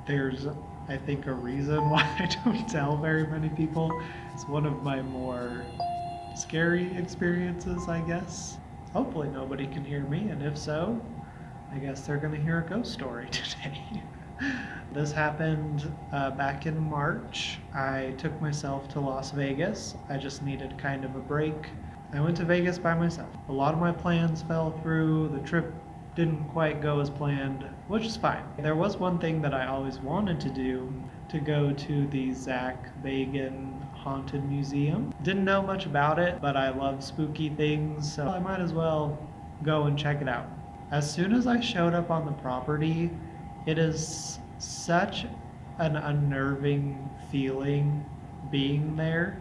There's, I think, a reason why I don't tell very many people. It's one of my more scary experiences, I guess. Hopefully nobody can hear me, and if so, I guess they're gonna hear a ghost story today. This happened back in March. I took myself to Las Vegas. I just needed kind of a break. I went to Vegas by myself. A lot of my plans fell through. The trip didn't quite go as planned, which is fine. There was one thing that I always wanted to do, to go to the Zak Bagan Haunted Museum. Didn't know much about it, but I love spooky things, so I might as well go and check it out. As soon as I showed up on the property, it is such an unnerving feeling being there.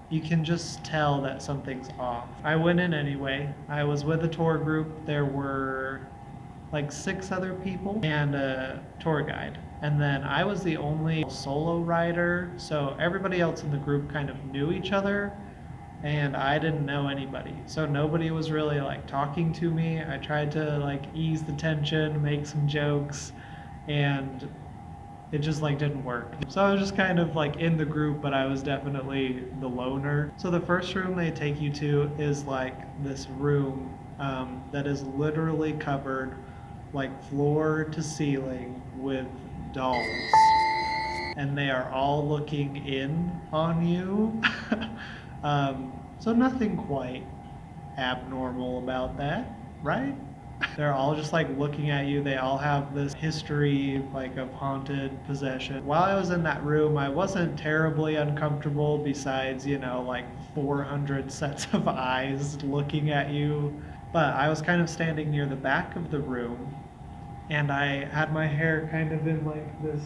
You can just tell that something's off. I went in anyway. I was with a tour group. There were like 6 other people and a tour guide. And then I was the only solo rider, so everybody else in the group kind of knew each other, and I didn't know anybody. So nobody was really like talking to me. I tried to like ease the tension, make some jokes, and it just like didn't work. So I was just kind of like in the group, but I was definitely the loner. So the first room they take you to is like this room that is literally covered like floor to ceiling with dolls. And they are all looking in on you. So nothing quite abnormal about that, right? They're all just like looking at you. They all have this history like of haunted possession. While I was in that room, I wasn't terribly uncomfortable besides, like 400 sets of eyes looking at you. But I was kind of standing near the back of the room, and I had my hair kind of in like this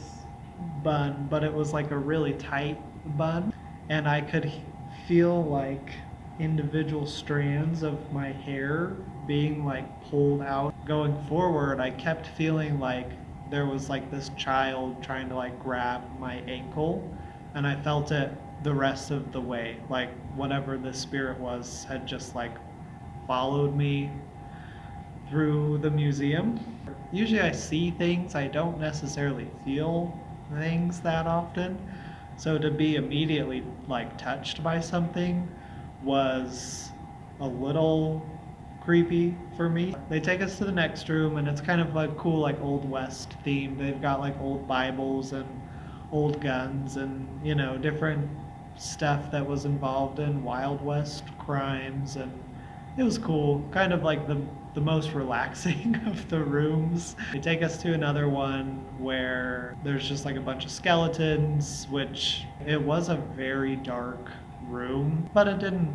bun, but it was like a really tight bun, and I could feel like individual strands of my hair being like pulled out. Going forward, I kept feeling like there was like this child trying to like grab my ankle, and I felt it the rest of the way. Like whatever the spirit was had just like followed me through the museum. Usually I see things, I don't necessarily feel things that often. So to be immediately like touched by something was a little creepy for me. They take us to the next room, and it's kind of like cool, like Old West theme. They've got like old Bibles and old guns and, different stuff that was involved in Wild West crimes, and it was cool. Kind of like the most relaxing of the rooms. They take us to another one where there's just like a bunch of skeletons, which it was a very dark room, but it didn't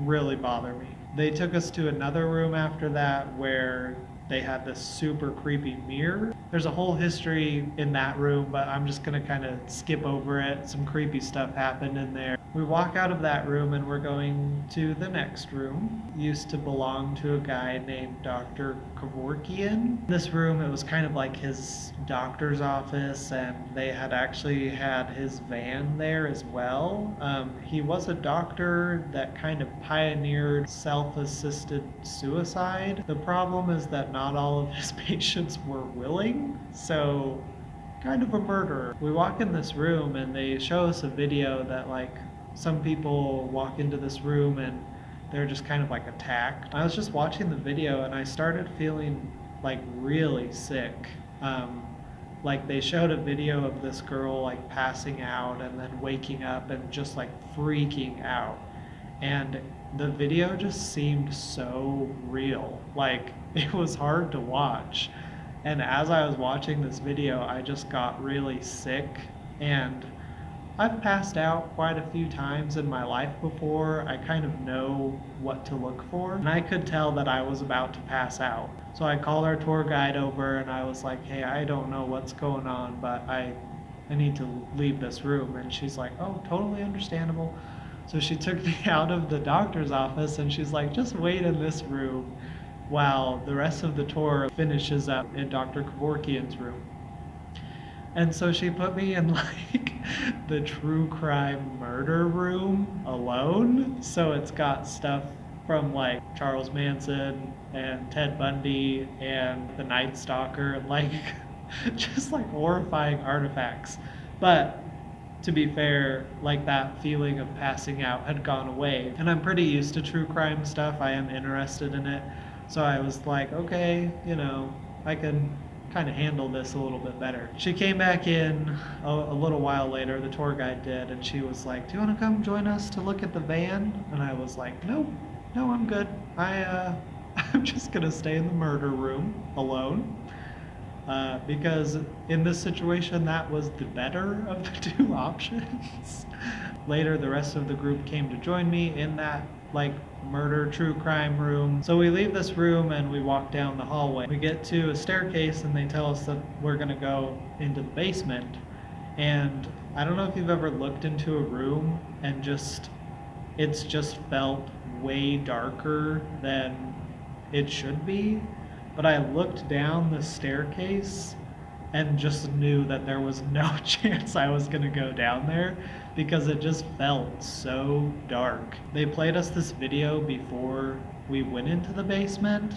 really bother me. They took us to another room after that where they had this super creepy mirror. There's a whole history in that room, but I'm just gonna kind of skip over it. Some creepy stuff happened in there. We walk out of that room and we're going to the next room. It used to belong to a guy named Dr. Kevorkian. This room, it was kind of like his doctor's office, and they had actually had his van there as well. He was a doctor that kind of pioneered self-assisted suicide. The problem is that not all of his patients were willing, so kind of a murderer. We walk in this room and they show us a video that like some people walk into this room and they're just kind of like attacked. I was just watching the video and I started feeling like really sick. Like they showed a video of this girl like passing out and then waking up and just like freaking out. And the video just seemed so real. Like it was hard to watch. And as I was watching this video, I just got really sick, and I've passed out quite a few times in my life before. I kind of know what to look for, and I could tell that I was about to pass out. So I called our tour guide over and I was like, hey, I don't know what's going on, but I need to leave this room. And she's like, oh, totally understandable. So she took me out of the doctor's office and she's like, just wait in this room while the rest of the tour finishes up in Dr. Kevorkian's room. And so she put me in like the true crime murder room alone. So it's got stuff from like Charles Manson and Ted Bundy and the Night Stalker, like just like horrifying artifacts. But to be fair, like that feeling of passing out had gone away. And I'm pretty used to true crime stuff. I am interested in it. So I was like, okay, I can kind of handle this a little bit better. She came back in a little while later, the tour guide did, and she was like, do you want to come join us to look at the van? And I was like, no, I'm good. I'm just gonna stay in the murder room alone. Because in this situation, that was the better of the two options. Later, the rest of the group came to join me in that like murder true crime room. So we leave this room and we walk down the hallway. We get to a staircase and they tell us that we're gonna go into the basement. And I don't know if you've ever looked into a room and it's just felt way darker than it should be. But I looked down the staircase and just knew that there was no chance I was gonna go down there because it just felt so dark. They played us this video before we went into the basement,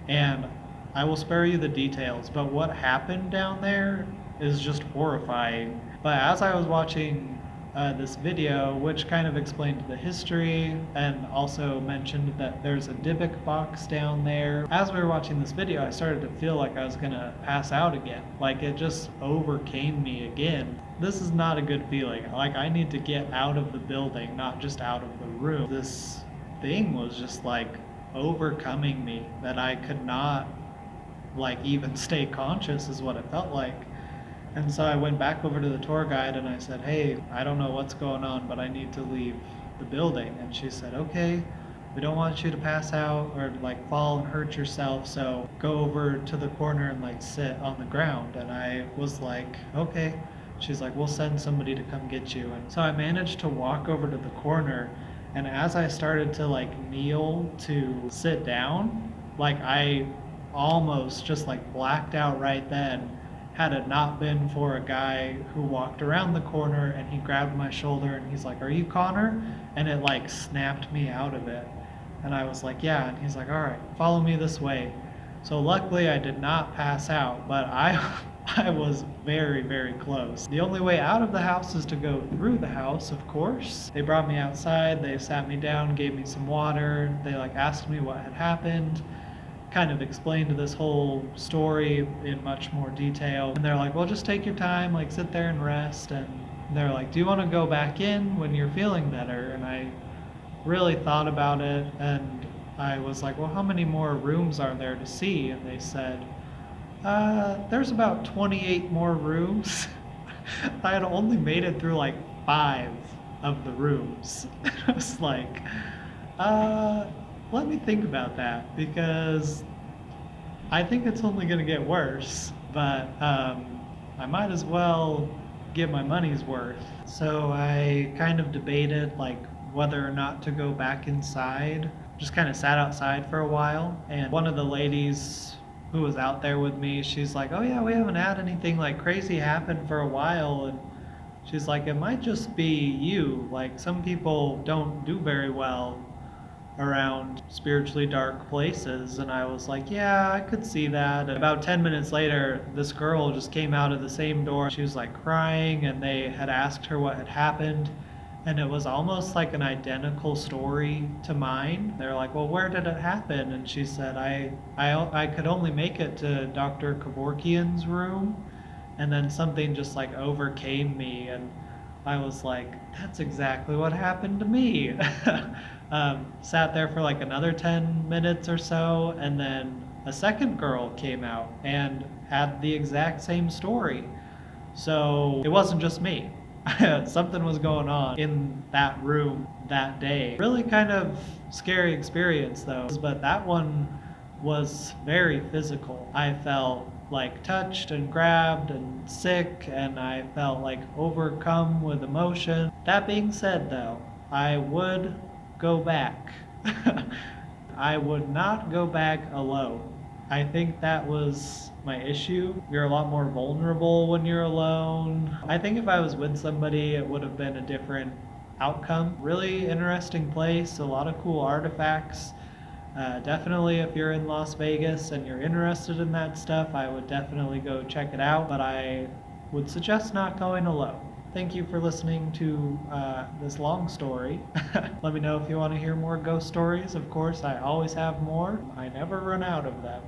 and I will spare you the details, but what happened down there is just horrifying. But as I was watching this video, which kind of explained the history and also mentioned that there's a Dybbuk box down there. As we were watching this video, I started to feel like I was gonna pass out again. Like it just overcame me again. This is not a good feeling. Like I need to get out of the building, not just out of the room. This thing was just like overcoming me that I could not like even stay conscious is what it felt like. And so I went back over to the tour guide and I said, hey, I don't know what's going on, but I need to leave the building. And she said, okay, we don't want you to pass out or like fall and hurt yourself, so go over to the corner and like sit on the ground. And I was like, okay. She's like, we'll send somebody to come get you. And so I managed to walk over to the corner, and as I started to like kneel to sit down, like I almost just like blacked out right then. Had it not been for a guy who walked around the corner and he grabbed my shoulder and he's like, are you Connor? And it like snapped me out of it. And I was like, yeah. And he's like, all right, follow me this way. So luckily I did not pass out, but I was very, very close. The only way out of the house is to go through the house, of course. They brought me outside, they sat me down, gave me some water. They like asked me what had happened. Kind of explained this whole story in much more detail. And they're like, well, just take your time, like sit there and rest. And they're like, do you want to go back in when you're feeling better? And I really thought about it and I was like, well, how many more rooms are there to see? And they said, there's about 28 more rooms. I had only made it through like 5 of the rooms. I was like, let me think about that because I think it's only going to get worse, but I might as well get my money's worth. So I kind of debated like whether or not to go back inside. Just kind of sat outside for a while, and one of the ladies who was out there with me, she's like, oh yeah, we haven't had anything like crazy happen for a while, and she's like, it might just be you. Like some people don't do very well around spiritually dark places. And I was like, yeah, I could see that. And about 10 minutes later, this girl just came out of the same door. She was like crying, and they had asked her what had happened. And it was almost like an identical story to mine. They're like, well, where did it happen? And she said, I could only make it to Dr. Kevorkian's room. And then something just like overcame me. And I was like, that's exactly what happened to me. Sat there for like another 10 minutes or so, and then a second girl came out and had the exact same story. So it wasn't just me. Something was going on in that room that day. Really kind of scary experience though, but that one was very physical. I felt like touched and grabbed and sick, and I felt like overcome with emotion. That being said though, I would go back. I would not go back alone. I think that was my issue. You're a lot more vulnerable when you're alone. I think if I was with somebody, it would have been a different outcome. Really interesting place, a lot of cool artifacts. Definitely, if you're in Las Vegas and you're interested in that stuff, I would definitely go check it out, but I would suggest not going alone. Thank you for listening to this long story. Let me know if you want to hear more ghost stories. Of course, I always have more. I never run out of them.